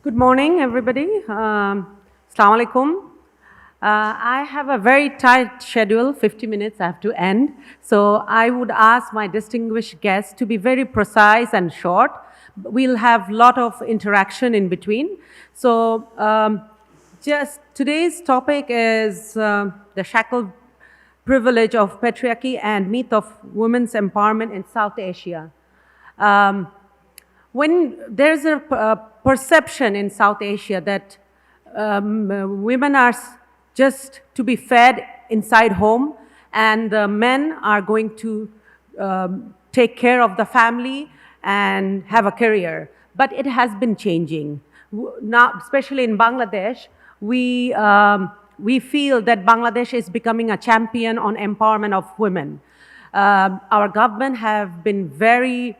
Good morning, everybody. Assalamu alaikum. I have a very tight schedule, 50 minutes I have to end. So I would ask my distinguished guests to be very precise and short. We'll have a lot of interaction in between. So just today's topic is the shackled privilege of patriarchy and myth of women's empowerment in South Asia. When there's a perception in South Asia that women are just to be fed inside home and the men are going to take care of the family and have a career. But it has been changing. Now, especially in Bangladesh, we feel that Bangladesh is becoming a champion on empowerment of women. Our government have been very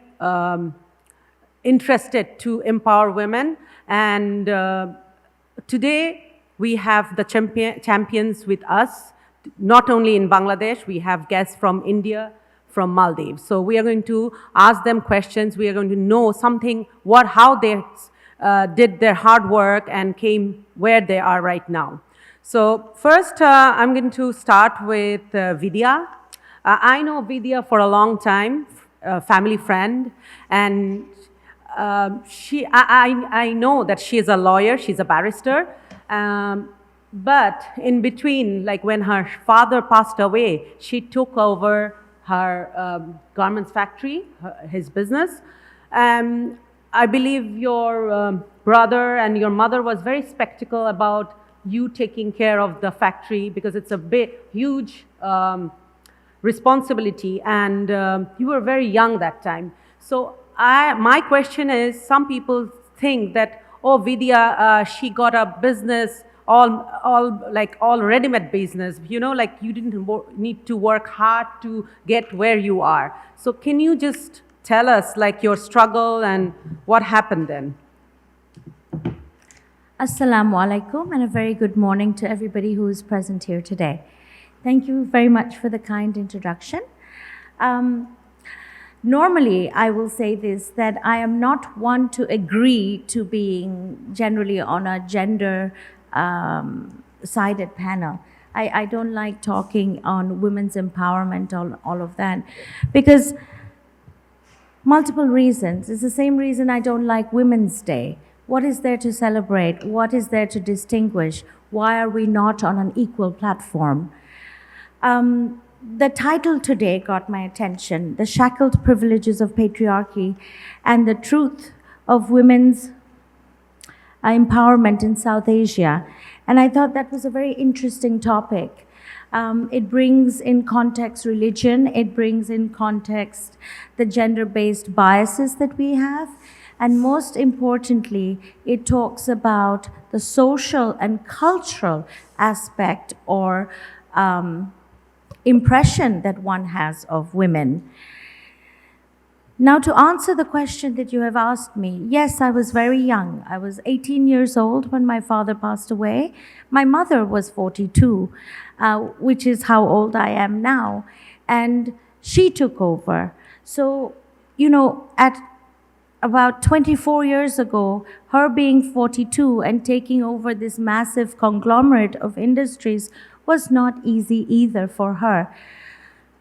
interested to empower women, and today we have the champions with us. Not only in Bangladesh, we have guests from India, from Maldives. So we are going to ask them questions. We are going to know something, how they did their hard work and came where they are right now. So first, I'm going to start with Vidiya. I know Vidiya for a long time, a family friend, and I know that she is a lawyer, she's a barrister, but in between, like when her father passed away, she took over her garments factory, his business. I believe your brother and your mother was very skeptical about you taking care of the factory because it's a huge responsibility, and you were very young that time. So my question is, some people think that, oh, Vidiya, she got a business, all ready-made business, like you didn't need to work hard to get where you are. So can you just tell us like your struggle and what happened then? Assalamu alaikum, and a very good morning to everybody who is present here today. Thank you very much for the kind introduction. Normally, I will say this, that I am not one to agree to being generally on a gender sided panel. I don't like talking on women's empowerment, all of that, because multiple reasons. It's the same reason I don't like Women's Day. What is there to celebrate? What is there to distinguish? Why are we not on an equal platform? The title today got my attention, The Shackled Privileges of Patriarchy and the Truth of Women's Empowerment in South Asia. And I thought that was a very interesting topic. It brings in context religion, it brings in context the gender-based biases that we have, and most importantly, it talks about the social and cultural aspect or impression that one has of women. Now, to answer the question that you have asked me, yes, I was very young. I was 18 years old when my father passed away. My mother was 42, which is how old I am now. And she took over. So, at about 24 years ago, her being 42 and taking over this massive conglomerate of industries was not easy either for her.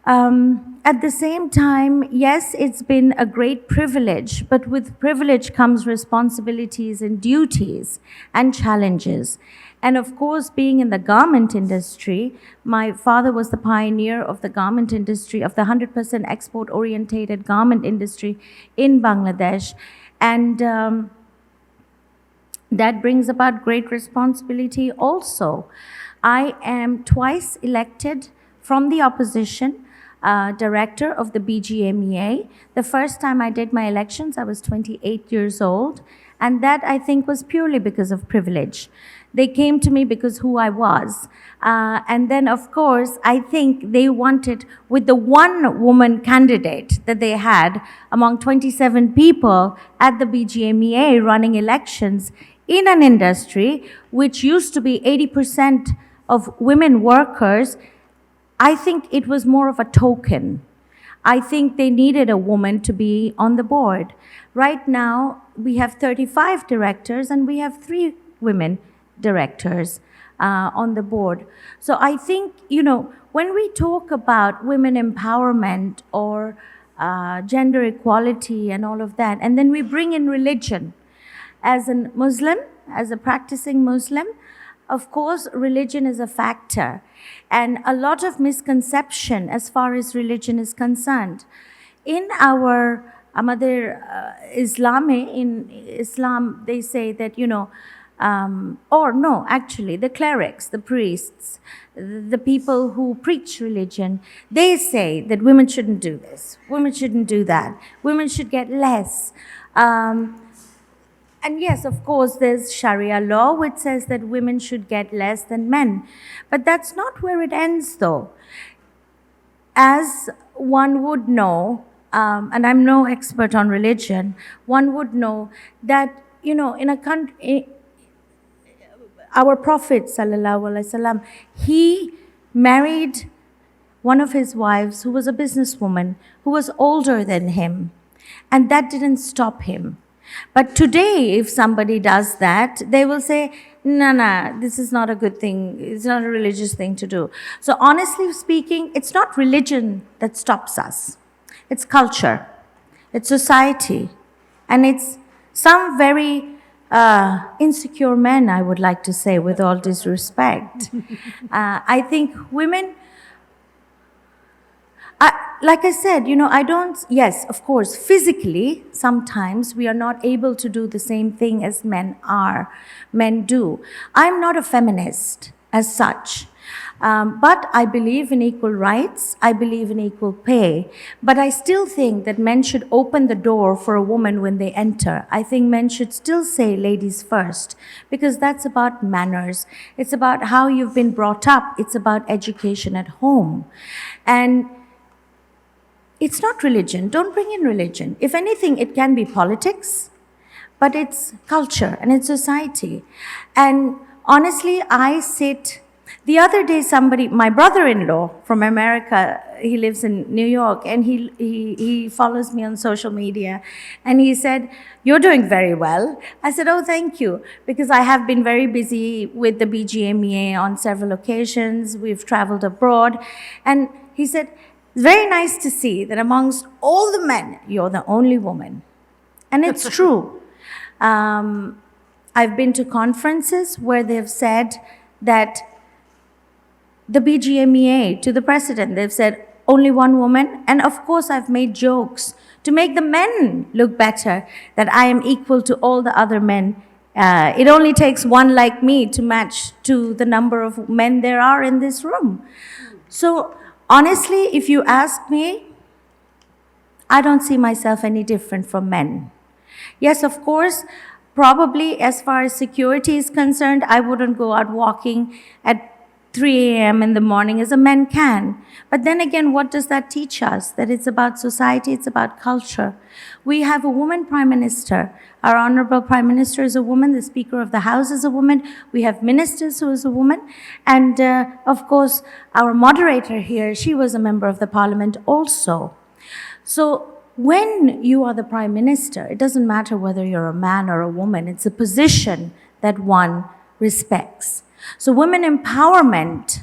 At the same time, yes, it's been a great privilege, but with privilege comes responsibilities and duties and challenges. And of course, being in the garment industry, my father was the pioneer of the garment industry, of the 100% export-orientated garment industry in Bangladesh. And that brings about great responsibility also. I am twice elected from the opposition, director of the BGMEA. The first time I did my elections, I was 28 years old, and that I think was purely because of privilege. They came to me because who I was. And then, of course, I think they wanted, with the one woman candidate that they had among 27 people at the BGMEA running elections in an industry which used to be 80% of women workers, I think it was more of a token. I think they needed a woman to be on the board. Right now, we have 35 directors and we have 3 women directors on the board. So I think, when we talk about women empowerment or gender equality and all of that, and then we bring in religion. As a Muslim, as a practicing Muslim, of course, religion is a factor, and a lot of misconception as far as religion is concerned. In our in Islam, they say that, or no, actually, the clerics, the priests, the people who preach religion, they say that women shouldn't do this, women shouldn't do that, women should get less. And yes, of course, there's Sharia law which says that women should get less than men. But that's not where it ends, though. As one would know, and I'm no expert on religion, one would know that, in a country, our Prophet, sallallahu alaihi wasallam, he married one of his wives who was a businesswoman, who was older than him. And that didn't stop him. But today, if somebody does that, they will say, no, this is not a good thing. It's not a religious thing to do. So honestly speaking, it's not religion that stops us. It's culture. It's society. And it's some very insecure men, I would like to say, with all disrespect. I think women... like I said, yes, of course, physically, sometimes we are not able to do the same thing as men do. I'm not a feminist as such, but I believe in equal rights, I believe in equal pay, but I still think that men should open the door for a woman when they enter. I think men should still say ladies first, because that's about manners. It's about how you've been brought up. It's about education at home. And it's not religion. Don't bring in religion. If anything, it can be politics, but it's culture and it's society. And honestly, the other day my brother-in-law from America, he lives in New York, and he follows me on social media, and he said, "You're doing very well." I said, "Oh, thank you," because I have been very busy with the BGMEA on several occasions. We've traveled abroad. And he said, "It's very nice to see that amongst all the men, you're the only woman." And it's true. I've been to conferences where they've said that the BGMEA, to the president, they've said, only one woman. And of course, I've made jokes to make the men look better, that I am equal to all the other men. It only takes one like me to match to the number of men there are in this room. So, honestly, if you ask me, I don't see myself any different from men. Yes, of course, probably as far as security is concerned, I wouldn't go out walking at 3 a.m. in the morning as a man can. But then again, what does that teach us? That it's about society, it's about culture. We have a woman prime minister. Our honorable prime minister is a woman. The speaker of the house is a woman. We have ministers who is a woman. And of course, our moderator here, she was a member of the parliament also. So when you are the prime minister, it doesn't matter whether you're a man or a woman. It's a position that one respects. So women empowerment,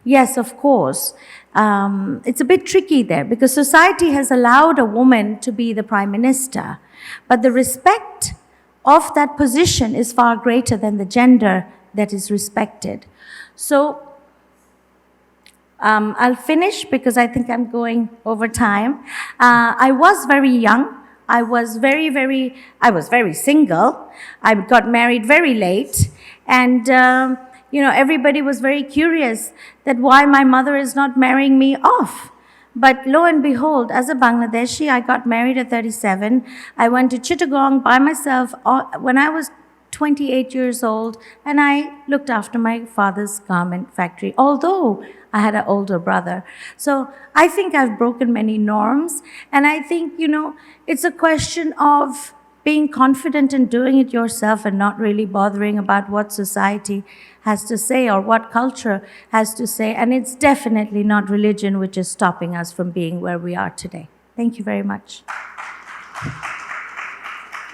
yes, of course. It's a bit tricky there because society has allowed a woman to be the prime minister, but the respect of that position is far greater than the gender that is respected. So I'll finish because I think I'm going over time. I was very young. I was very single. I got married very late. And, everybody was very curious that why my mother is not marrying me off. But lo and behold, as a Bangladeshi, I got married at 37. I went to Chittagong by myself when I was 28 years old, and I looked after my father's garment factory, although I had an older brother. So I think I've broken many norms, and I think, it's a question of being confident in doing it yourself and not really bothering about what society has to say or what culture has to say. And it's definitely not religion which is stopping us from being where we are today. Thank you very much.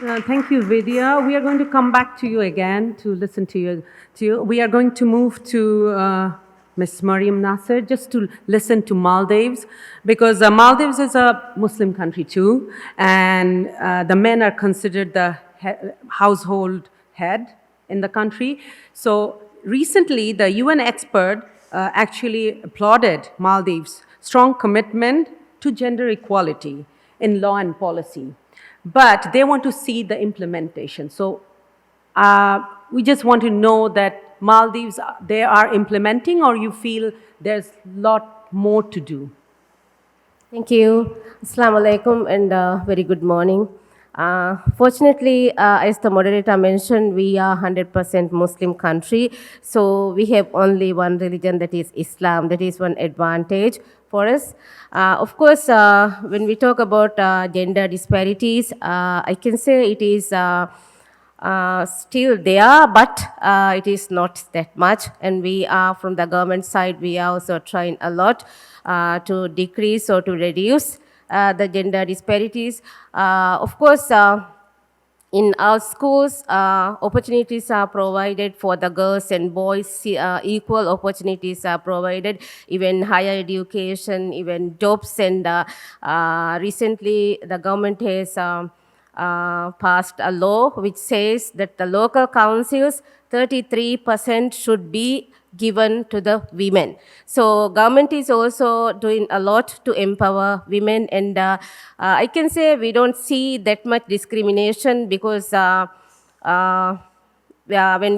Thank you, Vidiya. We are going to come back to you again to listen to you. We are going to move to Ms. Mariyam Nasir just to listen to Maldives, because Maldives is a Muslim country too, and the men are considered the household head in the country. So recently, the UN expert actually applauded Maldives' strong commitment to gender equality in law and policy. But they want to see the implementation. So we just want to know that Maldives, they are implementing, or you feel there's a lot more to do? Thank you. Assalamu alaikum and very good morning. Fortunately, as the moderator mentioned, we are 100% Muslim country. So we have only one religion, that is Islam. That is one advantage for us. Of course, when we talk about gender disparities, I can say it is still there, but it is not that much. And we are, from the government side, we are also trying a lot to decrease or to reduce the gender disparities. Of course, in our schools, opportunities are provided for the girls and boys. Equal opportunities are provided, even higher education, even jobs. And recently, the government has passed a law which says that the local councils, 33% should be given to the women. So government is also doing a lot to empower women, and I can say we don't see that much discrimination, because when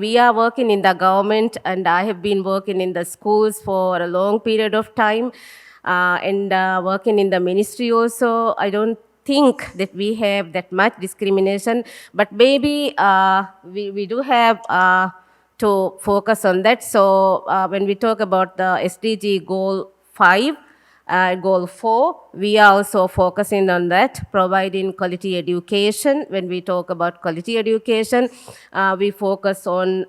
we are working in the government, and I have been working in the schools for a long period of time, and working in the ministry also, I don't think that we have that much discrimination, but maybe we do have to focus on that. So when we talk about the SDG goal 5, goal 4, we are also focusing on that, providing quality education. When we talk about quality education, we focus on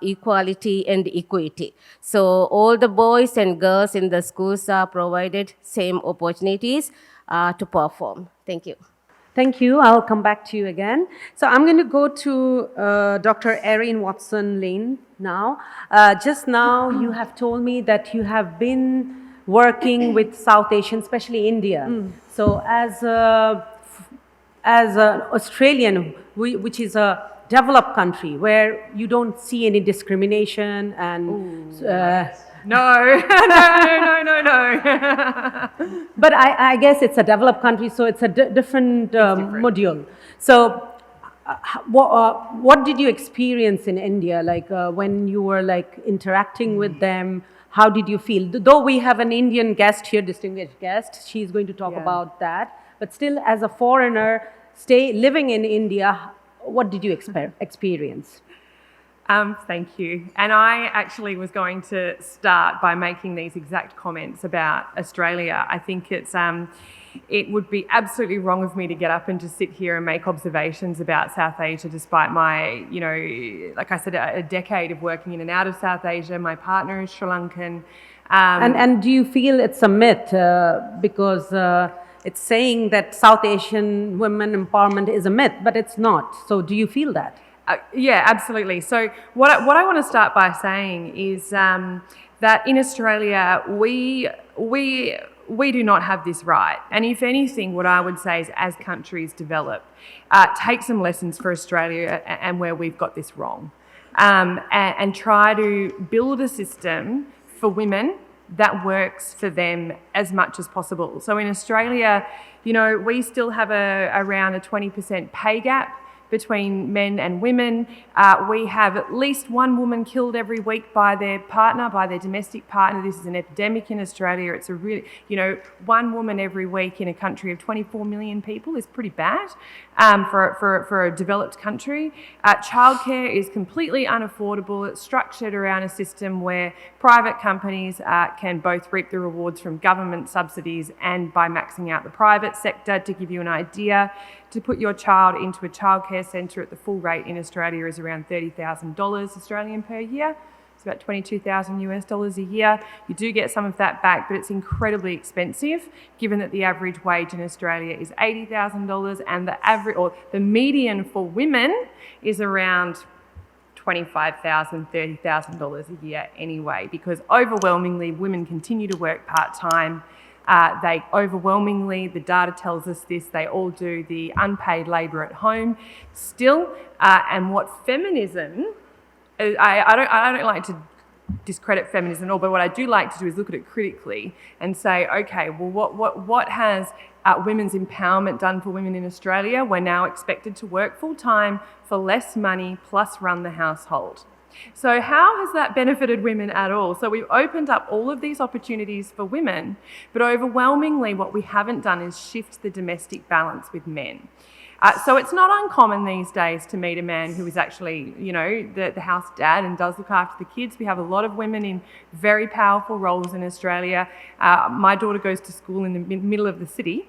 equality and equity. So all the boys and girls in the schools are provided same opportunities to perform. Thank you. Thank you. I'll come back to you again. So I'm going to go to Dr. Erin Watson-Lane now. Just now, you have told me that you have been working with South Asian, especially India. So as an Australian, which is a developed country where you don't see any discrimination and No. but I guess it's a developed country, so it's a different module. So what did you experience in India, like when you were like interacting with them? How did you feel? Though we have an Indian guest here, distinguished guest, she's going to talk about that. But still, as a foreigner, living in India, what did you experience? Thank you. And I actually was going to start by making these exact comments about Australia. I think it would be absolutely wrong of me to get up and just sit here and make observations about South Asia, despite my, like I said, a decade of working in and out of South Asia. My partner is Sri Lankan. And do you feel it's a myth? Because it's saying that South Asian women empowerment is a myth, but it's not. So do you feel that? Yeah, absolutely. So what I want to start by saying is that in Australia, we do not have this right. And if anything, what I would say is, as countries develop, take some lessons for Australia and where we've got this wrong, and try to build a system for women that works for them as much as possible. So in Australia, we still have around a 20% pay gap between men and women. We have at least one woman killed every week by their partner, by their domestic partner. This is an epidemic in Australia. It's a really, one woman every week in a country of 24 million people is pretty bad for a developed country. Childcare is completely unaffordable. It's structured around a system where private companies can both reap the rewards from government subsidies and by maxing out the private sector. To give you an idea, to put your child into a childcare centre at the full rate in Australia is around $30,000 Australian per year. It's about 22,000 US dollars a year. You do get some of that back, but it's incredibly expensive given that the average wage in Australia is $80,000 and the median for women is around $25,000, $30,000 a year anyway, because overwhelmingly women continue to work part-time. They overwhelmingly, the data tells us this, they all do the unpaid labour at home still. And what feminism, I don't like to discredit feminism at all, but what I do like to do is look at it critically and say, okay, well, what has women's empowerment done for women in Australia? We're now expected to work full-time for less money plus run the household. So how has that benefited women at all? So we've opened up all of these opportunities for women, but overwhelmingly what we haven't done is shift the domestic balance with men. So it's not uncommon these days to meet a man who is actually, the house dad and does look after the kids. We have a lot of women in very powerful roles in Australia. My daughter goes to school in the middle of the city.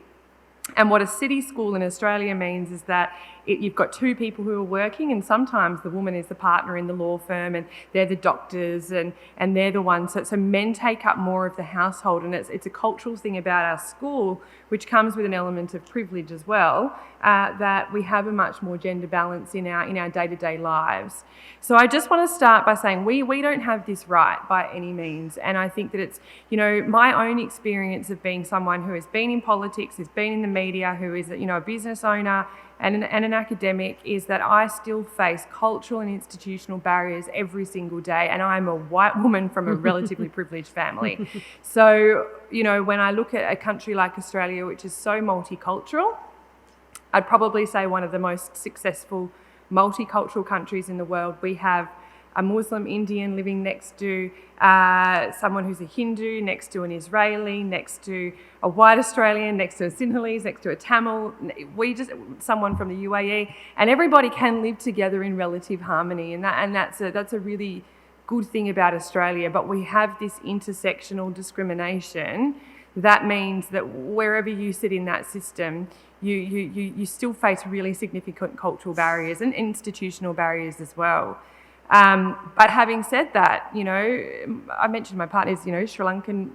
And what a city school in Australia means is that you've got two people who are working, and sometimes the woman is the partner in the law firm and they're the doctors and they're the ones. So men take up more of the household, and it's a cultural thing about our school, which comes with an element of privilege as well, that we have a much more gender balance in our day-to-day lives. So I just want to start by saying we don't have this right by any means, and I think that it's, my own experience of being someone who has been in politics, has been in the media, who is a business owner and an academic, is that I still face cultural and institutional barriers every single day, and I'm a white woman from a relatively privileged family. So, when I look at a country like Australia, which is so multicultural, I'd probably say one of the most successful multicultural countries in the world. We have a Muslim Indian living next to someone who's a Hindu, next to an Israeli, next to a white Australian, next to a Sinhalese, next to a Tamil, someone from the UAE, and everybody can live together in relative harmony, and that's a really good thing about Australia. But we have this intersectional discrimination. That means that wherever you sit in that system, you still face really significant cultural barriers and institutional barriers as well. But having said that, I mentioned my partner is, Sri Lankan,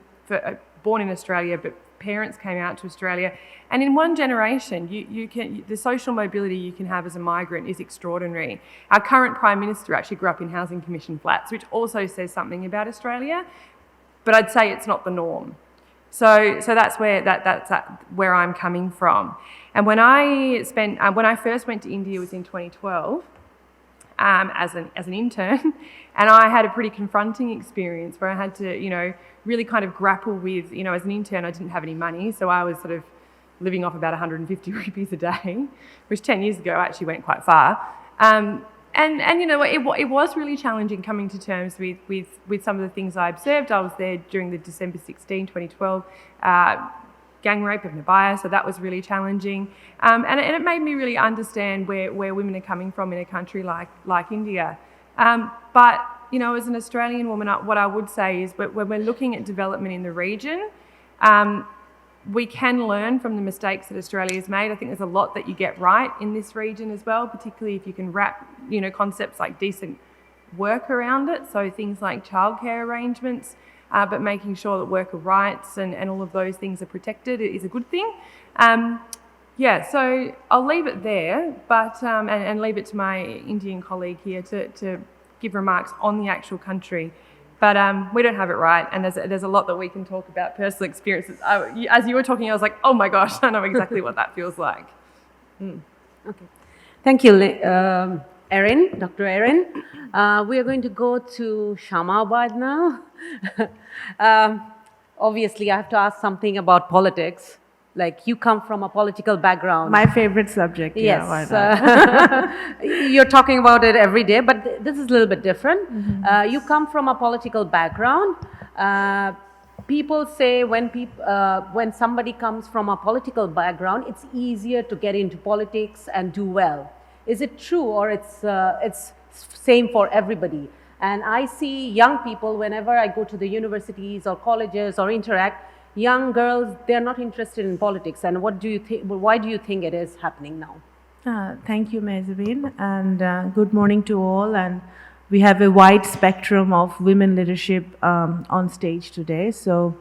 born in Australia, but parents came out to Australia. And in one generation, the social mobility you can have as a migrant is extraordinary. Our current Prime Minister actually grew up in Housing Commission flats, which also says something about Australia, but I'd say it's not the norm. So that's where I'm coming from. And when I first went to India was in 2012, as an intern, and I had a pretty confronting experience where I had to, really kind of grapple with, as an intern, I didn't have any money, so I was sort of living off about 150 rupees a day, which 10 years ago actually went quite far. And it was really challenging coming to terms with some of the things I observed. I was there during the December 16, 2012 gang rape of Vidiya, so that was really challenging. And it made me really understand where women are coming from in a country like India. But, as an Australian woman, what I would say is when we're looking at development in the region, we can learn from the mistakes that Australia has made. I think there's a lot that you get right in this region as well, particularly if you can wrap, concepts like decent work around it. So things like childcare arrangements, but making sure that worker rights and all of those things are protected is a good thing. So I'll leave it there, but and leave it to my Indian colleague here to give remarks on the actual country. But we don't have it right, and there's a lot that we can talk about personal experiences. As you were talking, I was like, oh my gosh, I know exactly what that feels like. Okay. Thank you, Erin, Dr. Erin. We are going to go to Shama Obaid now. Obviously, I have to ask something about politics. Like, you come from a political background. My favorite subject. Yes. Yeah, why not? You're talking about it every day, but this is a little bit different. Mm-hmm. You come from a political background. People say when somebody comes from a political background, it's easier to get into politics and do well. Is it true, or it's same for everybody? And I see young people, whenever I go to the universities or colleges or interact, young girls, they're not interested in politics. And what do you think, why do you think it is happening now? Thank you, Mahjabeen, and good morning to all. And we have a wide spectrum of women leadership on stage today. So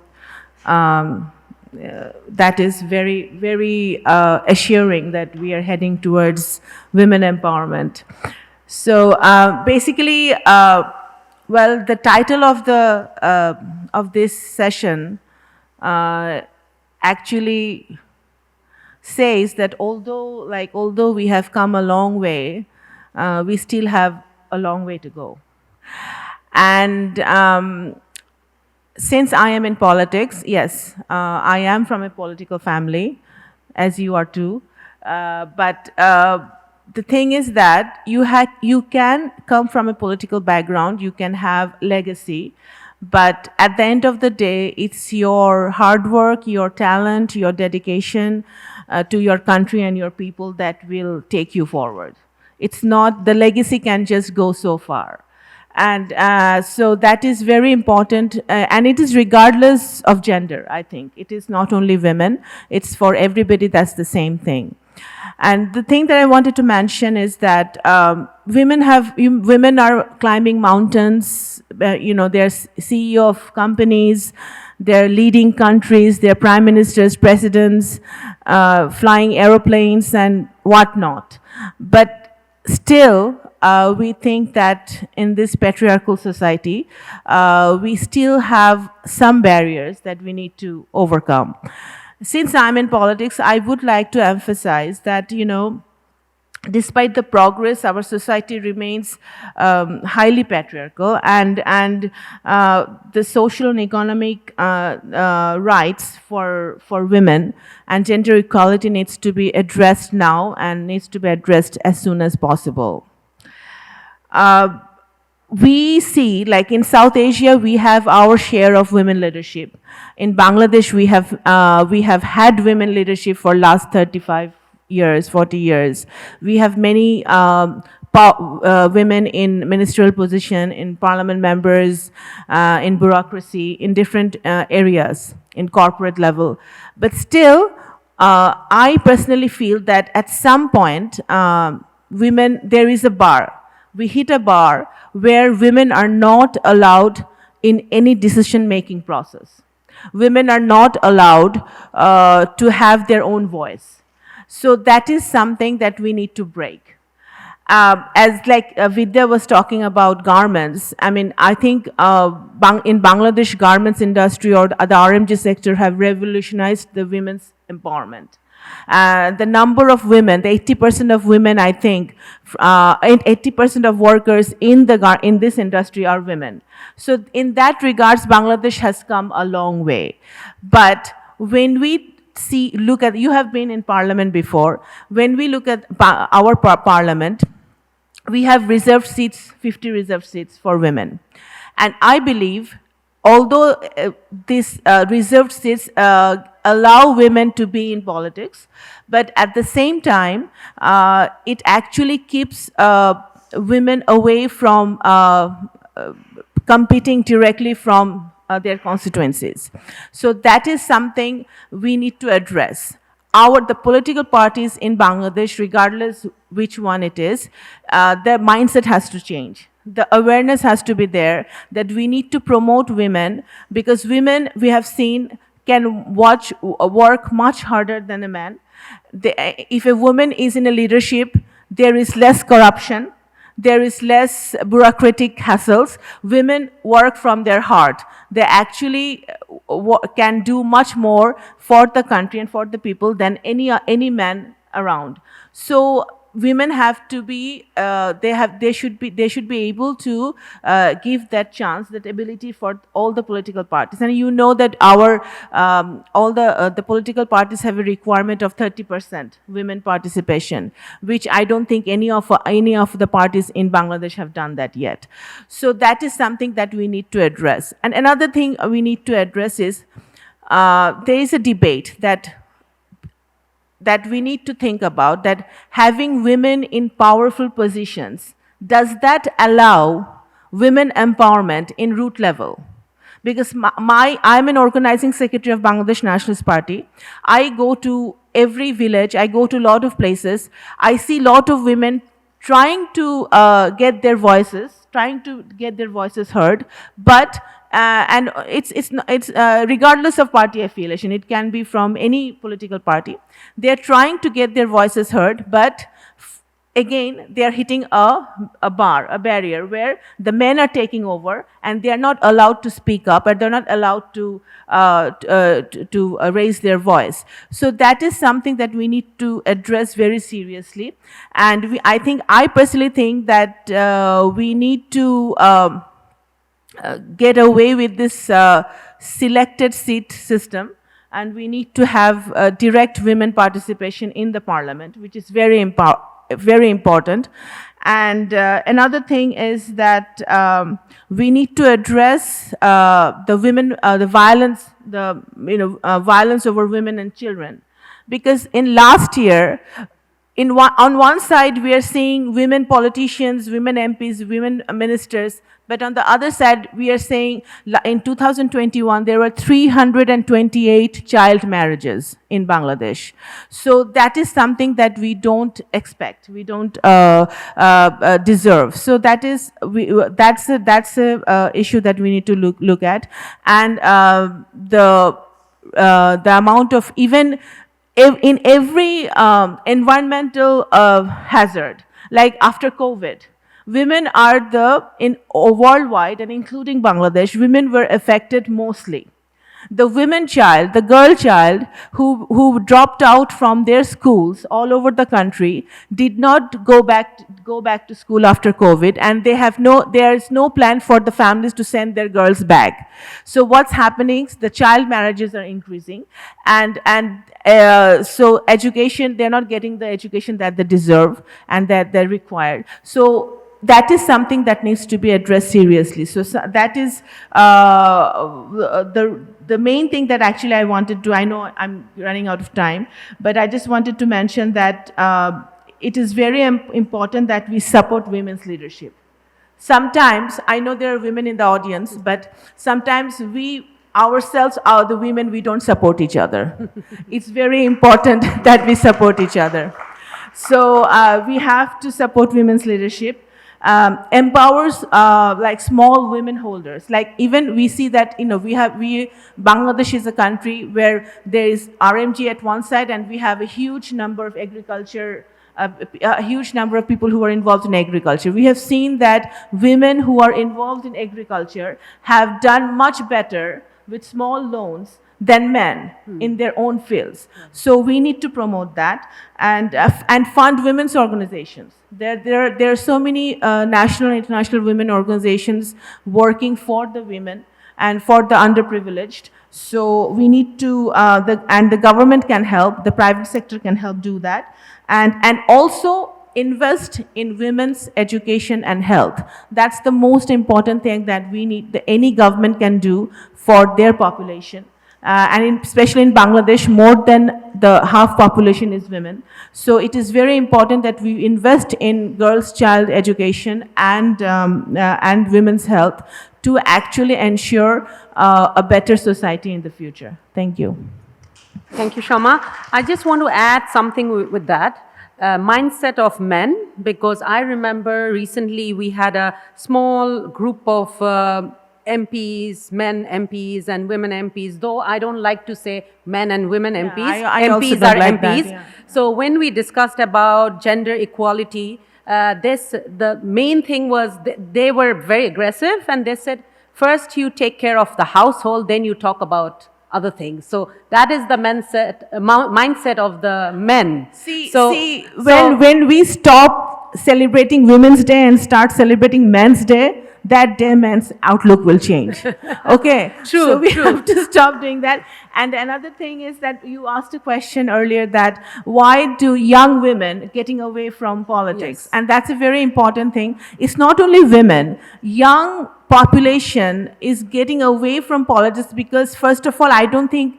that is very, very assuring that we are heading towards women empowerment. So basically, well, the title of the of this session actually says that although we have come a long way, we still have a long way to go. And since I am in politics, yes, I am from a political family, as you are too. But the thing is that you can come from a political background, you can have legacy, but at the end of the day, it's your hard work, your talent, your dedication to your country and your people that will take you forward. It's not, the legacy can just go so far. And so that is very important, and it is regardless of gender, I think. It is not only women, it's for everybody, that's the same thing. And the thing that I wanted to mention is that women are climbing mountains, they're CEO of companies, they're leading countries, they're prime ministers, presidents, flying aeroplanes and whatnot. But still, we think that in this patriarchal society, we still have some barriers that we need to overcome. Since I'm in politics, I would like to emphasize that, despite the progress, our society remains highly patriarchal, and the social and economic rights for women and gender equality needs to be addressed now and needs to be addressed as soon as possible. We see, like in South Asia, we have our share of women leadership. In Bangladesh, we have had women leadership for last 35 years, 40 years. We have many women in ministerial position, in parliament members, in bureaucracy, in different areas, in corporate level. But still, I personally feel that at some point, there is a bar. We hit a bar where women are not allowed in any decision-making process. Women are not allowed to have their own voice. So that is something that we need to break. As Vidiya was talking about garments, I think in Bangladesh, garments industry or the RMG sector have revolutionized the women's empowerment. The number of women, the 80% of women, I think, 80% of workers in this industry are women. So in that regards, Bangladesh has come a long way. But when we look at, you have been in parliament before, when we look at our parliament, we have reserved seats, 50 reserved seats for women. And I believe, although these reserved seats allow women to be in politics, but at the same time, it actually keeps women away from competing directly from their constituencies. So that is something we need to address. The political parties in Bangladesh, regardless which one it is, their mindset has to change. The awareness has to be there that we need to promote women, because women, we have seen, can work much harder than a man. If a woman is in a leadership, there is less corruption, there is less bureaucratic hassles. Women work from their heart. They actually can do much more for the country and for the people than any man around. So women have to be, they should be able to give that chance, that ability for all the political parties. And you know that all the political parties have a requirement of 30% women participation, which I don't think any of the parties in Bangladesh have done that yet. So that is something that we need to address. And another thing we need to address is there is a debate that we need to think about, that having women in powerful positions, does that allow women empowerment in root level? Because I'm an organizing secretary of Bangladesh Nationalist Party. I go to every village, I go to a lot of places. I see a lot of women trying to get their voices heard, but and it's regardless of party affiliation, it can be from any political party. They're trying to get their voices heard, but again, they are hitting a barrier where the men are taking over and they are not allowed to speak up, or they're not allowed to raise their voice. So that is something that we need to address very seriously. And I personally think that we need to get away with this selected seat system, and we need to have direct women participation in the parliament, which is very important. And another thing is that we need to address the violence over women and children, because in last year, on one side we are seeing women politicians, women MPs, women ministers, but on the other side we are saying in 2021 there were 328 child marriages in Bangladesh. So that is something that we don't expect, we don't deserve. So that's a issue that we need to look at. And the amount of, even in every environmental hazard, like after COVID, women are worldwide, and including Bangladesh, women were affected mostly. The girl child who dropped out from their schools all over the country did not go back to school after COVID, and there is no plan for the families to send their girls back. So what's happening? The child marriages are increasing, and so education, they're not getting the education that they deserve and that they're required. So that is something that needs to be addressed seriously. So that is the main thing that actually I wanted to, I know I'm running out of time, but I just wanted to mention that it is very important that we support women's leadership. Sometimes, I know there are women in the audience, but sometimes we ourselves are the women, we don't support each other. It's very important that we support each other. So we have to support women's leadership. Empowers like small women holders. Like even we see that, Bangladesh is a country where there is RMG at one side, and we have a huge number of agriculture, a huge number of people who are involved in agriculture. We have seen that women who are involved in agriculture have done much better with small loans than men in their own fields. So we need to promote that and fund women's organizations. There are so many national and international women organizations working for the women and for the underprivileged. So we need to, and the government can help, the private sector can help do that, and also invest in women's education and health. That's the most important thing that we need, that any government can do for their population. Especially in Bangladesh, more than the half population is women. So it is very important that we invest in girls' child education and women's health to actually ensure a better society in the future. Thank you. Thank you, Shama. I just want to add something with that. Mindset of men, because I remember recently we had a small group of MPs, men MPs and women MPs, though I don't like to say men and women MPs. I also MPs don't are like MPs. that, yeah. So when we discussed about gender equality, the main thing was they were very aggressive, and they said, first you take care of the household, then you talk about other things. So that is the mindset of the men. When we stop celebrating Women's Day and start celebrating Men's Day, that day men's outlook will change. Okay? True, so we have to stop doing that. And another thing is that you asked a question earlier that why do young women getting away from politics? Yes. And that's a very important thing. It's not only women, young population is getting away from politics because, first of all, I don't think,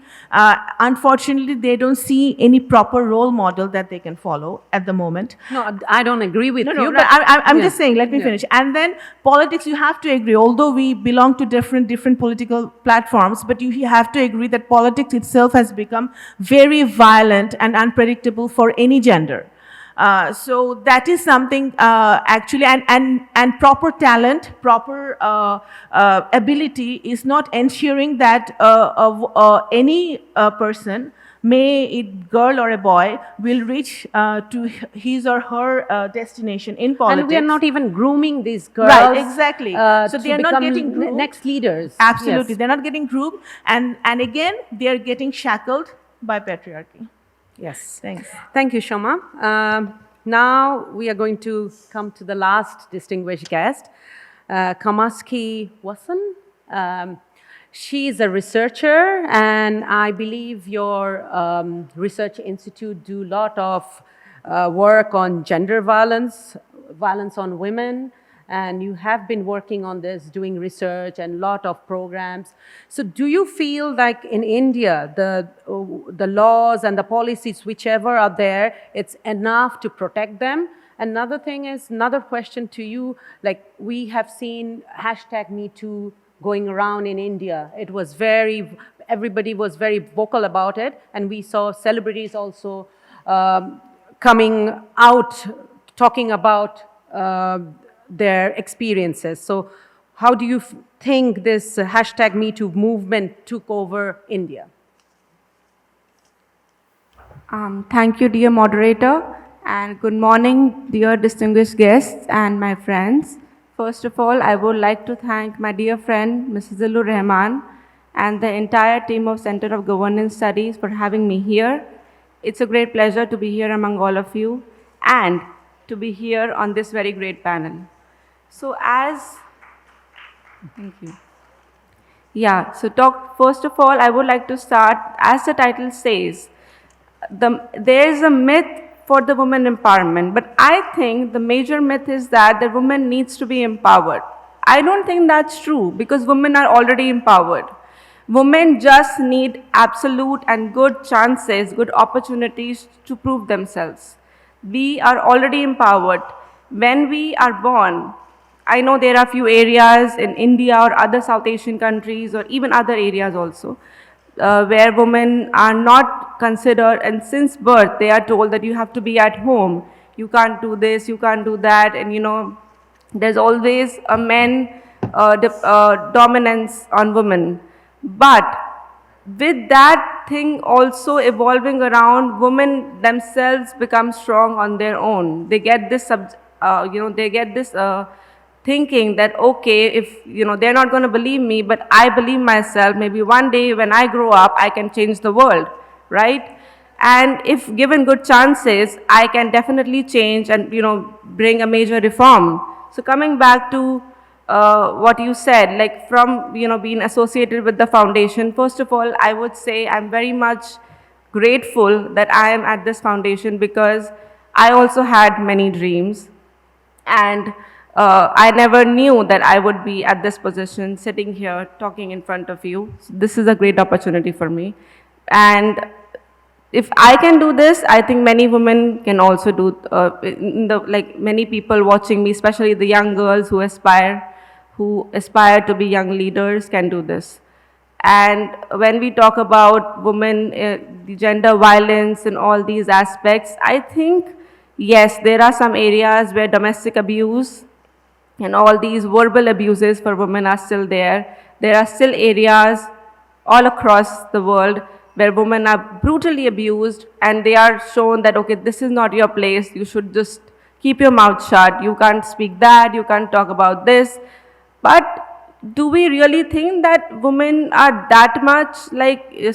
unfortunately, they don't see any proper role model that they can follow at the moment. No, I don't agree with you. No, but I'm yeah. just saying, let me finish. And then politics, you have to agree, although we belong to different political platforms, but you have to agree that politics itself has become very violent and unpredictable for any gender. So that is something actually, and proper talent, proper ability is not ensuring that any person, may it girl or a boy, will reach to his or her destination in politics. And we are not even grooming these girls. Right, exactly. So to they are not become getting groomed. next leaders. Absolutely, Yes. they're not getting groomed, and again, they are getting shackled by patriarchy. Yes. Thanks. Thank you, Shama. Now we are going to come to the last distinguished guest, Kamakshi Wason. She is a researcher, and I believe your research institute do a lot of work on gender violence, violence on women, and you have been working on this, doing research and lot of programs. So do you feel like in India, the laws and the policies, whichever are there, it's enough to protect them? Another thing is, another question to you, like we have seen #MeToo going around in India. It was everybody was very vocal about it, and we saw celebrities also coming out, talking about their experiences. So how do you think this #MeToo movement took over India? Thank you, dear moderator, and good morning, dear distinguished guests and my friends. First of all, I would like to thank my dear friend, Mrs. Zillur Rahman, and the entire team of Center of Governance Studies for having me here. It's a great pleasure to be here among all of you and to be here on this very great panel. So thank you. Yeah, so first of all, I would like to start, as the title says, there is a myth for the women empowerment, but I think the major myth is that the woman needs to be empowered. I don't think that's true because women are already empowered. Women just need absolute and good chances, good opportunities to prove themselves. We are already empowered. When we are born, I know there are a few areas in India or other South Asian countries or even other areas also where women are not considered, and since birth they are told that you have to be at home, you can't do this, you can't do that, and there's always a men dominance on women. But with that thing also evolving around, women themselves become strong on their own. They get this thinking that, okay, if they're not going to believe me, but I believe myself, maybe one day when I grow up, I can change the world, right? And if given good chances, I can definitely change and bring a major reform. So coming back to what you said, like from being associated with the foundation, first of all, I would say I'm very much grateful that I am at this foundation because I also had many dreams, and I never knew that I would be at this position, sitting here, talking in front of you. So this is a great opportunity for me. And if I can do this, I think many women can also do, many people watching me, especially the young girls who aspire to be young leaders, can do this. And when we talk about women, the gender violence and all these aspects, I think, yes, there are some areas where domestic abuse and all these verbal abuses for women are still there. There are still areas all across the world where women are brutally abused, and they are shown that, okay, this is not your place, you should just keep your mouth shut, you can't speak that, you can't talk about this. But do we really think that women are that much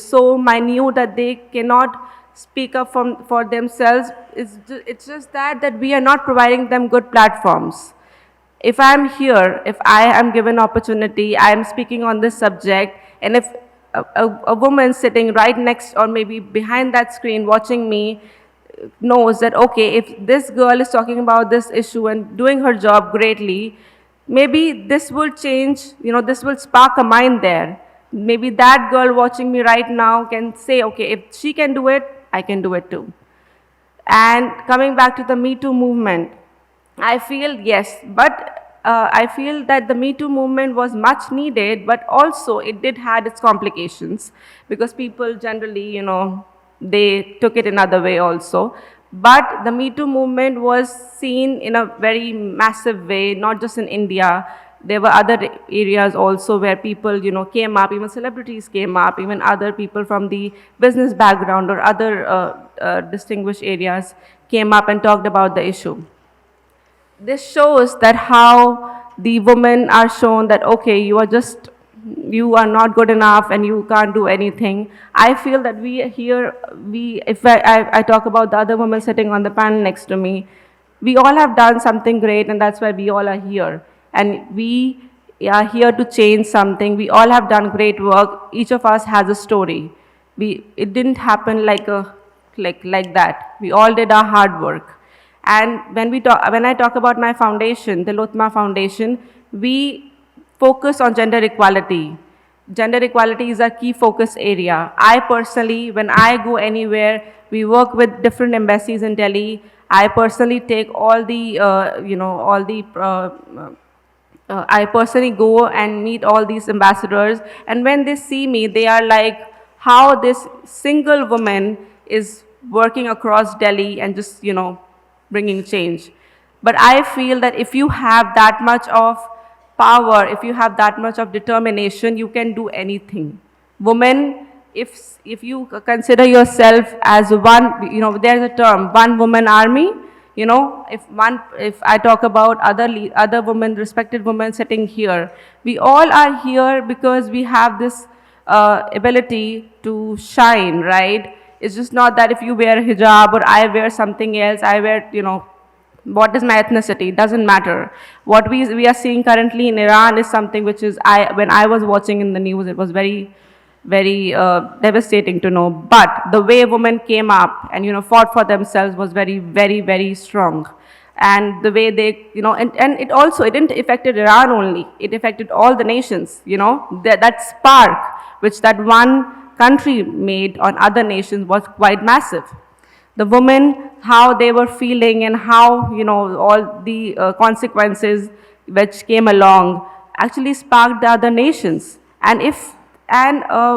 so minute that they cannot speak up for themselves? It's just that we are not providing them good platforms. If I am here, if I am given opportunity, I am speaking on this subject, and if a woman sitting right next or maybe behind that screen watching me knows that, okay, if this girl is talking about this issue and doing her job greatly, maybe this will change, this will spark a mind there. Maybe that girl watching me right now can say, okay, if she can do it, I can do it too. And coming back to the Me Too movement, I feel yes, but I feel that the Me Too movement was much needed, but also it did had its complications because people generally, they took it another way also. But the Me Too movement was seen in a very massive way, not just in India. There were other areas also where people, came up, even celebrities came up, even other people from the business background or other distinguished areas came up and talked about the issue. This shows that how the women are shown that, okay, you are not good enough and you can't do anything. I feel that if I talk about the other women sitting on the panel next to me, we all have done something great and that's why we all are here. And we are here to change something. We all have done great work. Each of us has a story. It didn't happen like that. We all did our hard work. And when I talk about my foundation, the Tillotoma Foundation, we focus on gender equality. Gender equality is a key focus area. I personally, when I go anywhere, we work with different embassies in Delhi. I personally take I personally go and meet all these ambassadors. And when they see me, they are like, how this single woman is working across Delhi and just, bringing change. But I feel that if you have that much of power, if you have that much of determination, you can do anything. Women, if you consider yourself as one, there's a term, one woman army. If I talk about other women, respected women sitting here, we all are here because we have this ability to shine, right? It's just not that if you wear a hijab or I wear something else, I wear, what is my ethnicity? It doesn't matter. What we are seeing currently in Iran is something which is, when I was watching in the news, it was very, very devastating to know. But the way women came up and, fought for themselves was very, very, very strong. And the way they, and it didn't affect Iran only. It affected all the nations, that spark which that one country made on other nations was quite massive. The women, how they were feeling and how, all the consequences which came along actually sparked the other nations. And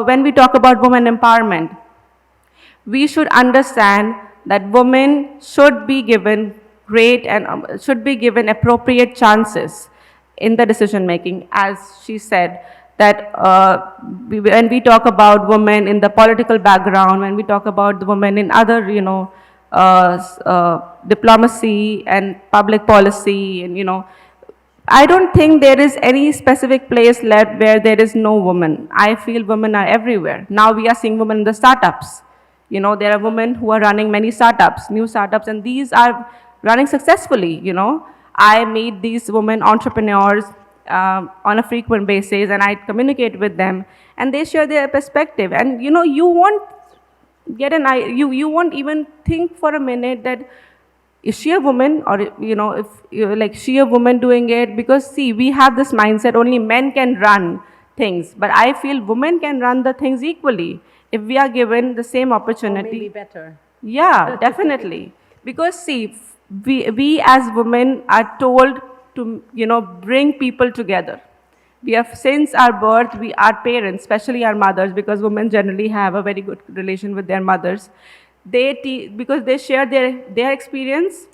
when we talk about women empowerment, we should understand that women should be given should be given appropriate chances in the decision making, as she said. That when we talk about women in the political background, when we talk about the women in other, diplomacy and public policy, and I don't think there is any specific place left where there is no woman. I feel women are everywhere. Now we are seeing women in the startups. There are women who are running many startups, new startups, and these are running successfully. I meet these women entrepreneurs on a frequent basis, and I communicate with them, and they share their perspective. And you won't you won't even think for a minute that is she a woman, or if like she a woman doing it, because see, we have this mindset only men can run things, but I feel women can run the things equally if we are given the same opportunity. Or maybe better. Yeah, definitely. Because see, we as women are told to, bring people together. We have, since our birth, our parents, especially our mothers, because women generally have a very good relation with their mothers, because they share their experience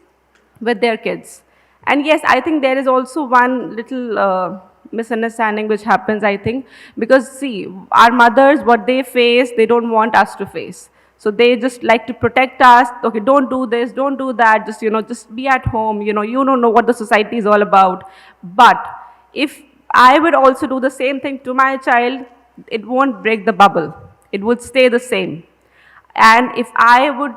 with their kids. And yes, I think there is also one little misunderstanding which happens, I think, because see, our mothers, what they face, they don't want us to face. So they just like to protect us. Okay, don't do this, don't do that. Just, just be at home. You don't know what the society is all about. But if I would also do the same thing to my child, it won't break the bubble. It would stay the same. And if I would,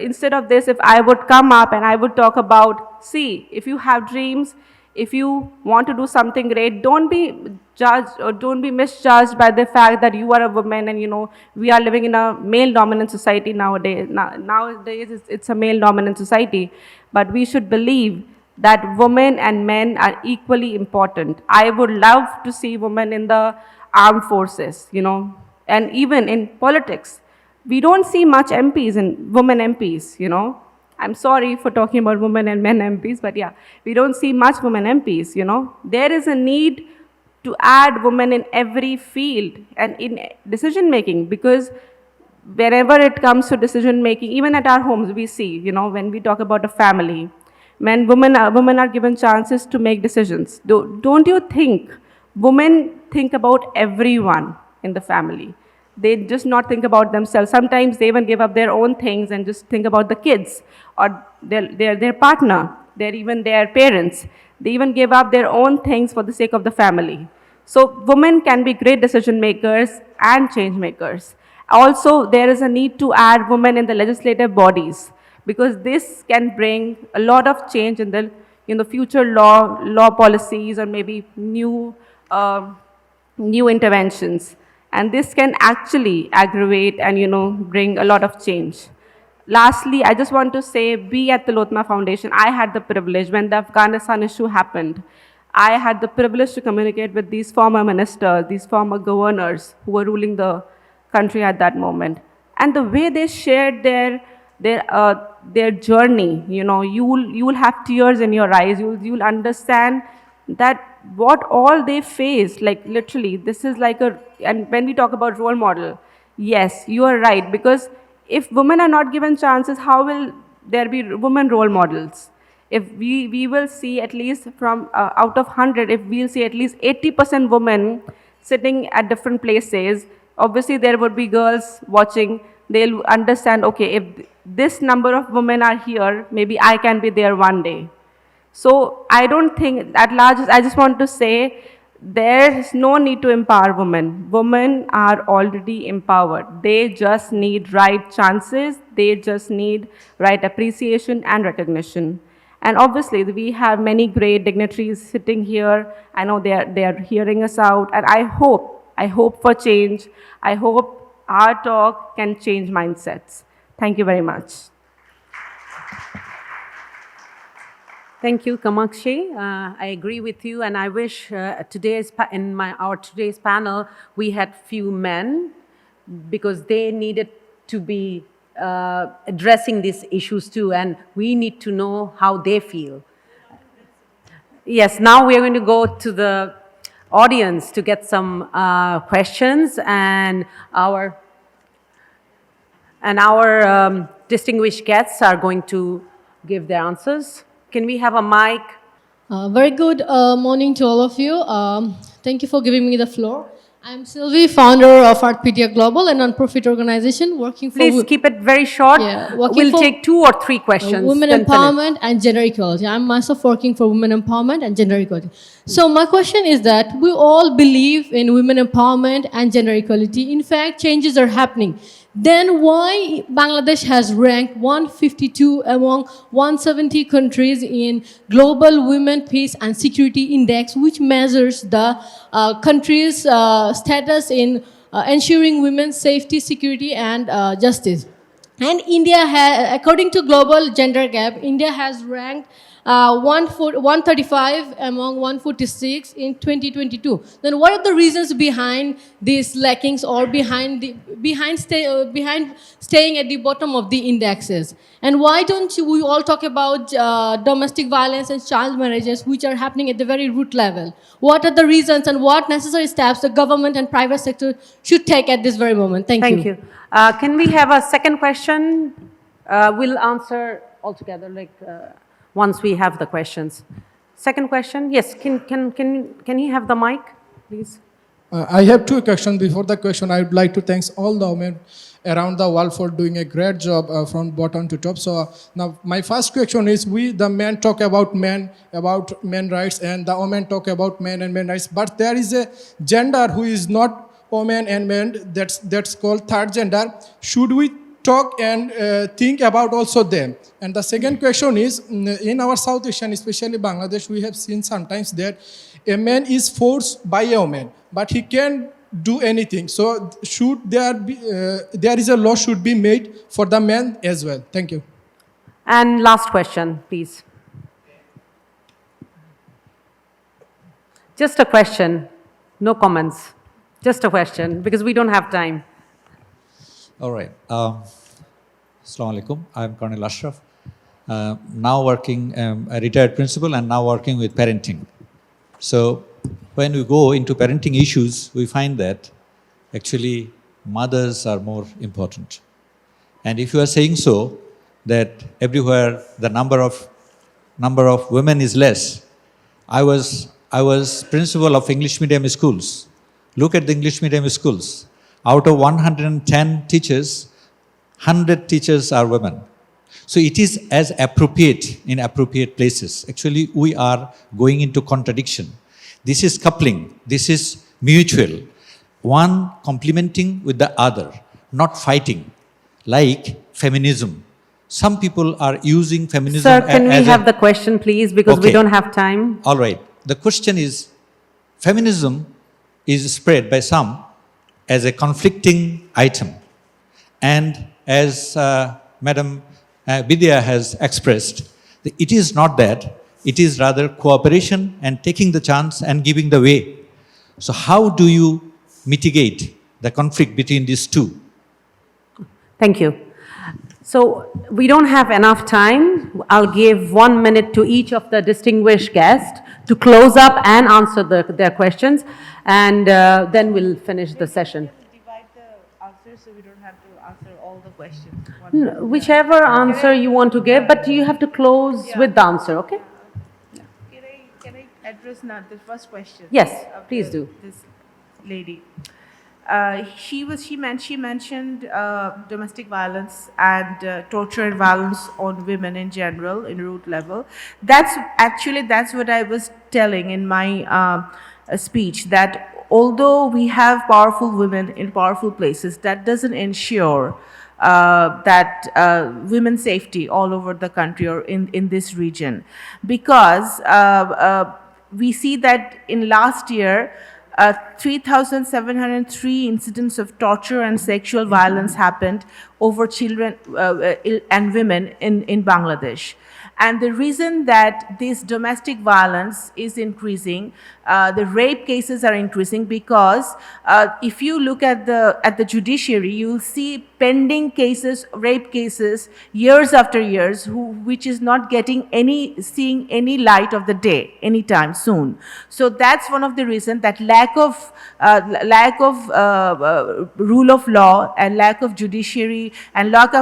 instead of this, if I would come up and I would talk about, see, if you have dreams, if you want to do something great, don't be judged or don't be misjudged by the fact that you are a woman and, we are living in a male-dominant society nowadays. Nowadays, it's a male-dominant society. But we should believe that women and men are equally important. I would love to see women in the armed forces, and even in politics. We don't see much MPs and women MPs. I'm sorry for talking about women and men MPs, but yeah, we don't see much women MPs. There is a need to add women in every field and in decision making, because wherever it comes to decision making, even at our homes, we see, when we talk about a family, women are given chances to make decisions. Don't you think women think about everyone in the family? They just not think about themselves. Sometimes they even give up their own things and just think about the kids or their partner, even their parents. They even give up their own things for the sake of the family. So women can be great decision makers and change makers. Also, there is a need to add women in the legislative bodies, because this can bring a lot of change in the future law policies, or maybe new interventions. And this can actually aggravate and bring a lot of change. Lastly, I just want to say, we at the Tillotoma Foundation, I had the privilege, when the Afghanistan issue happened, I had the privilege to communicate with these former ministers, these former governors who were ruling the country at that moment. And the way they shared their journey, you'll have tears in your eyes. You'll understand that what all they faced, like literally, this is like and when we talk about role model, yes, you are right, because if women are not given chances, how will there be women role models? If we will see at least from out of 100, if we'll see at least 80% women sitting at different places, obviously there would be girls watching. They'll understand, okay, if this number of women are here, maybe I can be there one day. So I don't think at large, I just want to say, there is no need to empower women. Women are already empowered. They just need right chances. They just need right appreciation and recognition. And obviously, we have many great dignitaries sitting here. I know they are hearing us out. And I hope for change. I hope our talk can change mindsets. Thank you very much. Thank you, Kamakshi. I agree with you, and I wish our today's panel we had few men, because they needed to be addressing these issues too, and we need to know how they feel. Yes, now we are going to go to the audience to get some questions, and our distinguished guests are going to give their answers. Can we have a mic? Very good morning to all of you. Thank you for giving me the floor. I'm Sylvie, founder of Artpedia Global, a non-profit organization working for... Please keep it very short. Yeah, we'll take 2 or 3 questions. Women empowerment and gender equality. I'm myself working for women empowerment and gender equality. So my question is that we all believe in women empowerment and gender equality. In fact, changes are happening. Then why Bangladesh has ranked 152 among 170 countries in Global Women Peace and Security Index, which measures the country's status in ensuring women's safety, security, and justice. And India, according to Global Gender Gap, India has ranked 135 among 146 in 2022. Then what are the reasons behind these lackings, or behind staying at the bottom of the indexes? And why don't we all talk about domestic violence and child marriages, which are happening at the very root level? What are the reasons, and what necessary steps the government and private sector should take at this very moment? Thank you. Thank you. Can we have a second question? We'll answer all together, once we have the questions. Second question, yes, can you have the mic, please? I have 2 questions. Before the question, I would like to thank all the women around the world for doing a great job from bottom to top. So now my first question is, the men talk about men rights, and the women talk about men and men rights, but there is a gender who is not women and men, that's called third gender. Should we talk and think about also them? And the second question is, in our South Asian, especially Bangladesh, we have seen sometimes that a man is forced by a woman, but he can't do anything. So should there is a law should be made for the men as well? Thank you. And last question, please. Just a question, no comments. Just a question, because we don't have time. All right. Assalamu alaikum. I'm Colonel Ashraf. Now working, a retired principal and now working with parenting. So when we go into parenting issues, we find that actually mothers are more important. And if you are saying so, that everywhere the number of women is less, I was principal of English medium schools. Look at the English medium schools. Out of 110 teachers, 100 teachers are women. So it is as appropriate in appropriate places. Actually, we are going into contradiction. This is coupling. This is mutual. One complementing with the other, not fighting, like feminism. Some people are using feminism Sir, can we have the question, please, because we don't have time. All right. The question is, feminism is spread by some as a conflicting item. And as Madam Vidiya has expressed, it is not that. It is rather cooperation and taking the chance and giving the way. So how do you mitigate the conflict between these two? Thank you. So we don't have enough time. I'll give 1 minute to each of the distinguished guests to close up and answer their questions, and then we'll finish the session. Divide the answers so we don't have to answer all the questions. Whichever answer you want to give, but you have to close with the answer, okay? Can I address now the first question? Yes, please do. This lady. She mentioned domestic violence and torture and violence on women in general, in root level. That's what I was telling in my speech, that although we have powerful women in powerful places, that doesn't ensure that women's safety all over the country or in this region. Because we see that in last year, 3,703 incidents of torture and sexual violence happened over children and women in Bangladesh. And the reason that this domestic violence is increasing, the rape cases are increasing, because if you look at the judiciary, you'll see pending cases, rape cases, years after years, which is not seeing any light of the day anytime soon. So that's one of the reasons, that lack of rule of law and lack of judiciary and lack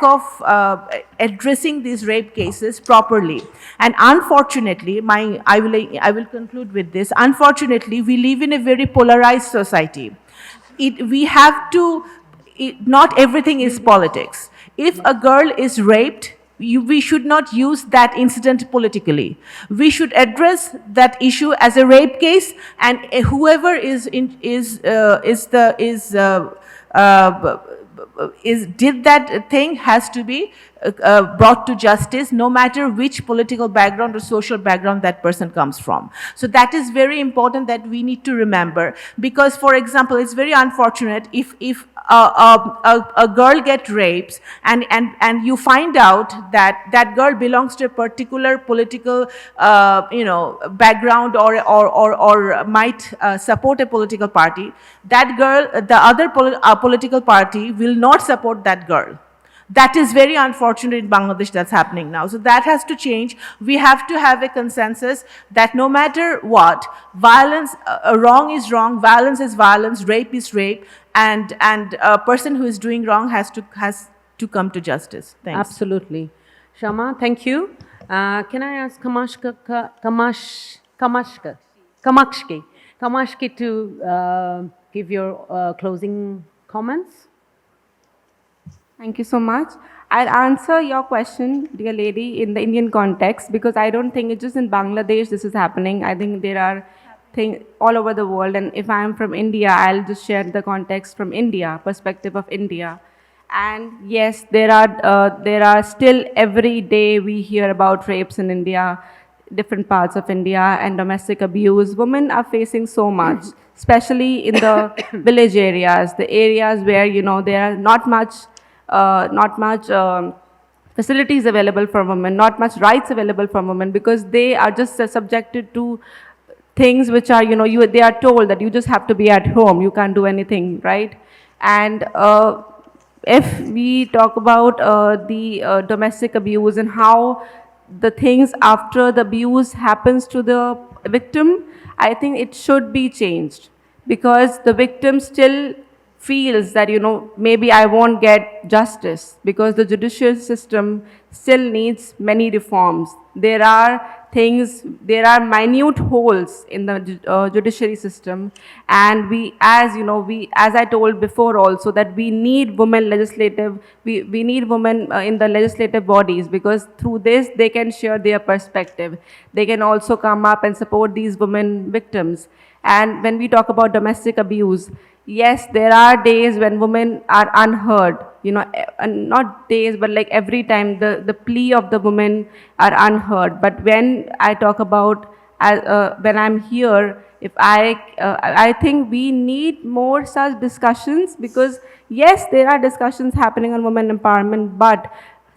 of addressing these rape cases properly. And unfortunately, I will conclude with this. Unfortunately, we live in a very polarized society. Not everything is politics. If a girl is raped, we should not use that incident politically. We should address that issue as a rape case, and whoever did that thing has to be brought to justice, no matter which political background or social background that person comes from. So that is very important, that we need to remember. Because, for example, it's very unfortunate if a girl gets raped and you find out that girl belongs to a particular political background or might support a political party. That girl, the other political party will not support that girl. That is very unfortunate in Bangladesh, that's happening now. So that has to change. We have to have a consensus that no matter what, violence, wrong is wrong, violence is violence, rape is rape, and a person who is doing wrong has to come to justice. Thanks. Absolutely. Shama, thank you. Can I ask Kamakshi to give your closing comments? Thank you so much. I'll answer your question, dear lady, in the Indian context, because I don't think it's just in Bangladesh this is happening. I think there are things all over the world. And if I'm from India, I'll just share the context from India, perspective of India. And yes, there are still every day we hear about rapes in India, different parts of India, and domestic abuse. Women are facing so much, especially in the village areas, the areas where, there are not much facilities available for women, not much rights available for women, because they are just subjected to things which are, they are told that you just have to be at home, you can't do anything, right? And if we talk about the domestic abuse and how the things after the abuse happens to the victim, I think it should be changed, because the victim still feels that, maybe I won't get justice, because the judicial system still needs many reforms. There are minute holes in the judiciary system, and as I told before also, that we need women we need women in the legislative bodies, because through this they can share their perspective. They can also come up and support these women victims. And when we talk about domestic abuse, yes, there are days when women are unheard, and not days, but like every time the plea of the women are unheard. But when I talk about, when I'm here, I think we need more such discussions, because yes, there are discussions happening on women empowerment, but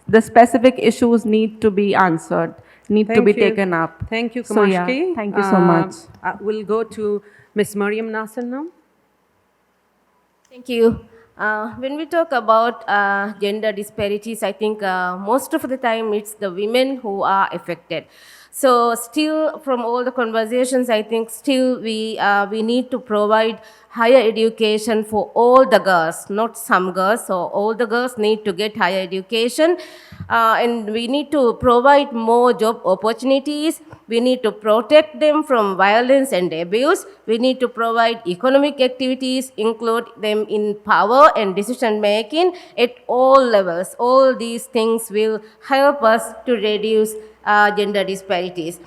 the specific issues need to be answered, to be taken up. Thank you, Kamakshi. So, yeah, thank you so much. We'll go to Ms. Mariyam Nasir now. Thank you. When we talk about gender disparities, I think most of the time it's the women who are affected. So still, from all the conversations, I think still we need to provide higher education for all the girls, not some girls. So all the girls need to get higher education, and we need to provide more job opportunities. We need to protect them from violence and abuse. We need to provide economic activities, include them in power and decision making at all levels. All these things will help us to reduce gender disparities.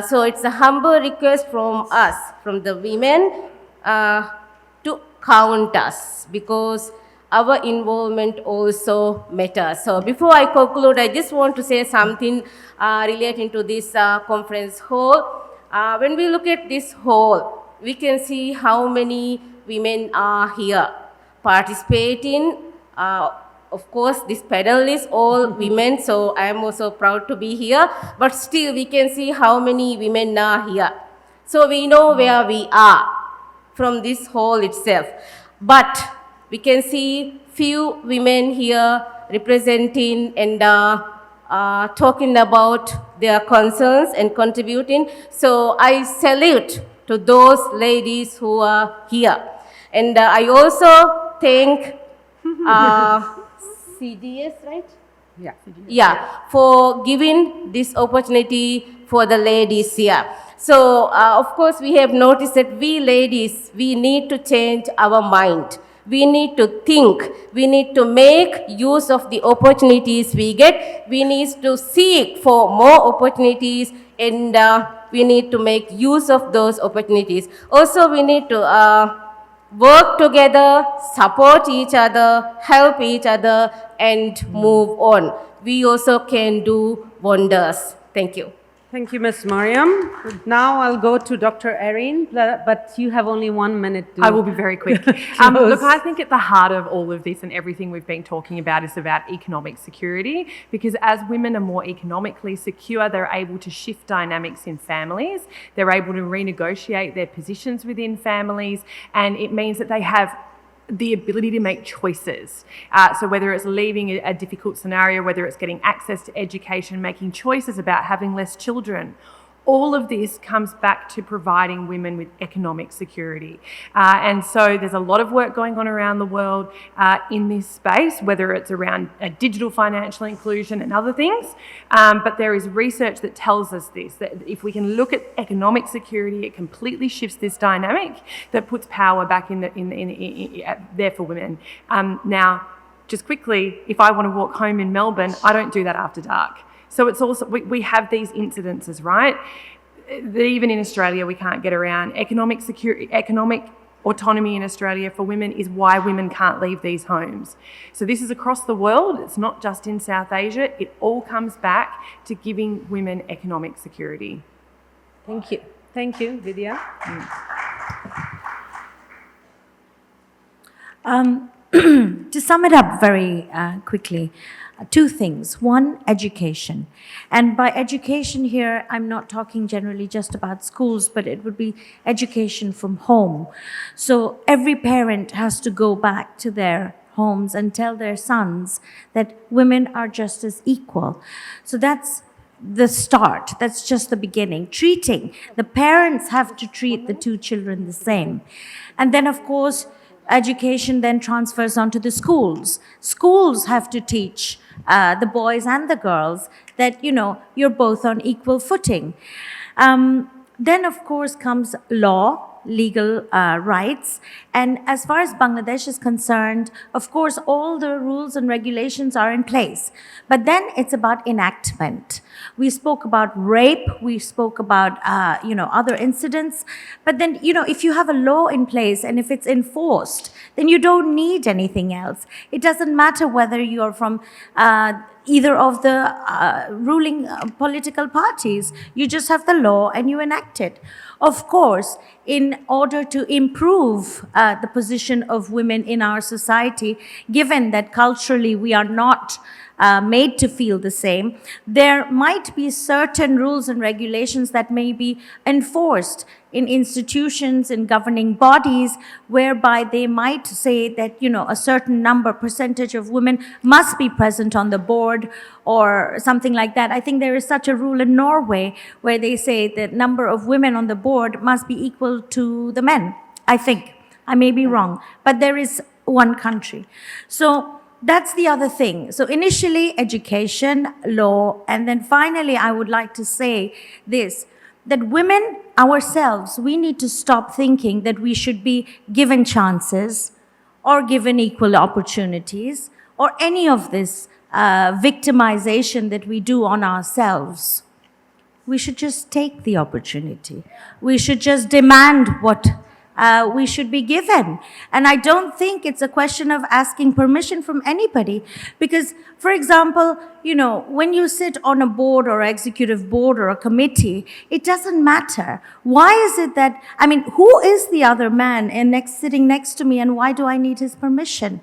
So it's a humble request from us, from the women, to count us, because our involvement also matters. So before I conclude, I just want to say something relating to this conference hall. When we look at this hall, we can see how many women are here participating. Of course, this panel is all women, so I am also proud to be here. But still, we can see how many women are here. So we know where we are from this hall itself. But we can see few women here representing and talking about their concerns and contributing. So I salute to those ladies who are here. And I also thank CDS, right? Yeah. Yeah, for giving this opportunity for the ladies here. So, of course, we have noticed that we ladies, we need to change our mind. We need to think. We need to make use of the opportunities we get. We need to seek for more opportunities, and we need to make use of those opportunities. Also, we need to work together, support each other, help each other, and move on. We also can do wonders. Thank you. Thank you, Ms. Mariyam. Now I'll go to Dr. Erin, but you have only 1 minute to... I will be very quick. Look, I think at the heart of all of this and everything we've been talking about is about economic security, because as women are more economically secure, they're able to shift dynamics in families, they're able to renegotiate their positions within families, and it means that they have the ability to make choices. So whether it's leaving a difficult scenario, whether it's getting access to education, making choices about having less children, all of this comes back to providing women with economic security. And so there's a lot of work going on around the world in this space, whether it's around digital financial inclusion and other things. But there is research that tells us this, that if we can look at economic security, it completely shifts this dynamic that puts power back in there for women. Now, just quickly, if I want to walk home in Melbourne, I don't do that after dark. So it's also, we have these incidences, right? That even in Australia we can't get around. Economic security, economic autonomy in Australia for women is why women can't leave these homes. So this is across the world. It's not just in South Asia. It all comes back to giving women economic security. Thank you. Thank you, Vidiya. To sum it up very quickly, two things. One, education. And by education here, I'm not talking generally just about schools, but it would be education from home. So every parent has to go back to their homes and tell their sons that women are just as equal. So that's the start. That's just the beginning. Treating. The parents have to treat the two children the same. And then, of course, education then transfers onto the schools. Schools have to teach the boys and the girls that, you're both on equal footing. Then, of course, comes law, legal rights. And as far as Bangladesh is concerned, of course, all the rules and regulations are in place. But then it's about enactment. We spoke about rape, we spoke about, other incidents. But then, if you have a law in place and if it's enforced, then you don't need anything else. It doesn't matter whether you're from either of the ruling political parties. You just have the law and you enact it. Of course, in order to improve the position of women in our society, given that culturally we are not made to feel the same, there might be certain rules and regulations that may be enforced in institutions, in governing bodies, whereby they might say that, a certain percentage of women must be present on the board or something like that. I think there is such a rule in Norway where they say that number of women on the board must be equal to the men. I think. I may be wrong, but there is one country. So that's the other thing. So initially, education, law, and then finally, I would like to say this, that women ourselves, we need to stop thinking that we should be given chances or given equal opportunities or any of this victimization that we do on ourselves. We should just take the opportunity. We should just demand what we should be given. And I don't think it's a question of asking permission from anybody. Because, for example, when you sit on a board or executive board or a committee, it doesn't matter. Why is it that, who is the other man sitting next to me and why do I need his permission?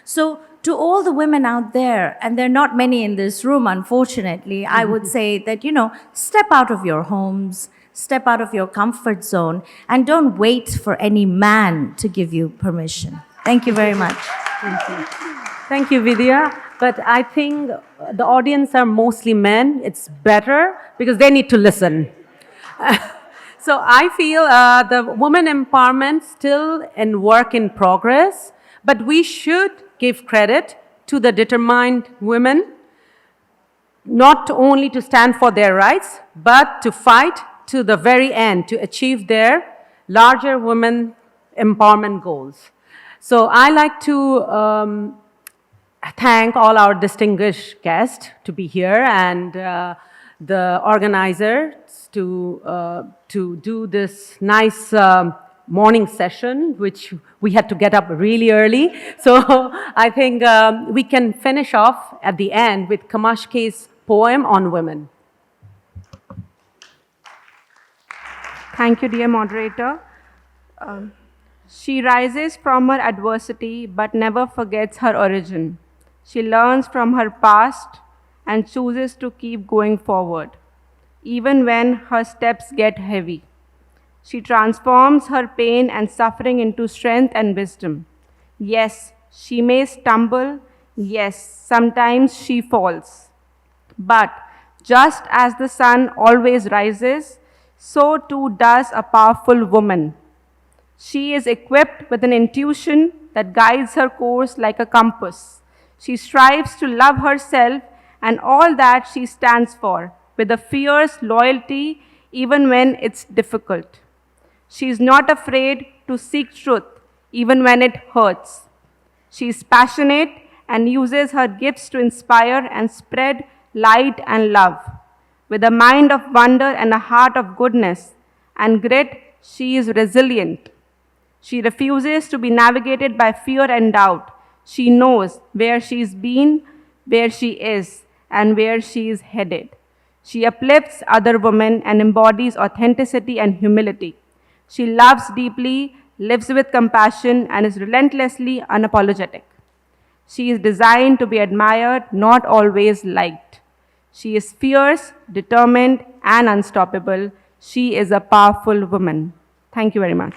So to all the women out there, and there are not many in this room, unfortunately, I would say that, step out of your homes, step out of your comfort zone, and don't wait for any man to give you permission. Thank you very much. Thank you, Vidiya. But I think the audience are mostly men. It's better because they need to listen. So I feel the women empowerment still in work in progress, but we should give credit to the determined women, not only to stand for their rights, but to fight to the very end to achieve their larger women empowerment goals. So I like to thank all our distinguished guests to be here and the organizers to do this nice morning session, which we had to get up really early. So I think we can finish off at the end with Kamaksh's poem on women. Thank you, dear moderator. She rises from her adversity but never forgets her origin. She learns from her past and chooses to keep going forward, even when her steps get heavy. She transforms her pain and suffering into strength and wisdom. Yes, she may stumble. Yes, sometimes she falls. But just as the sun always rises, so too does a powerful woman. She is equipped with an intuition that guides her course like a compass. She strives to love herself and all that she stands for with a fierce loyalty even when it's difficult. She is not afraid to seek truth even when it hurts. She is passionate and uses her gifts to inspire and spread light and love. With a mind of wonder and a heart of goodness and grit, she is resilient. She refuses to be navigated by fear and doubt. She knows where she's been, where she is, and where she is headed. She uplifts other women and embodies authenticity and humility. She loves deeply, lives with compassion, and is relentlessly unapologetic. She is designed to be admired, not always liked. She is fierce, determined, and unstoppable. She is a powerful woman. Thank you very much.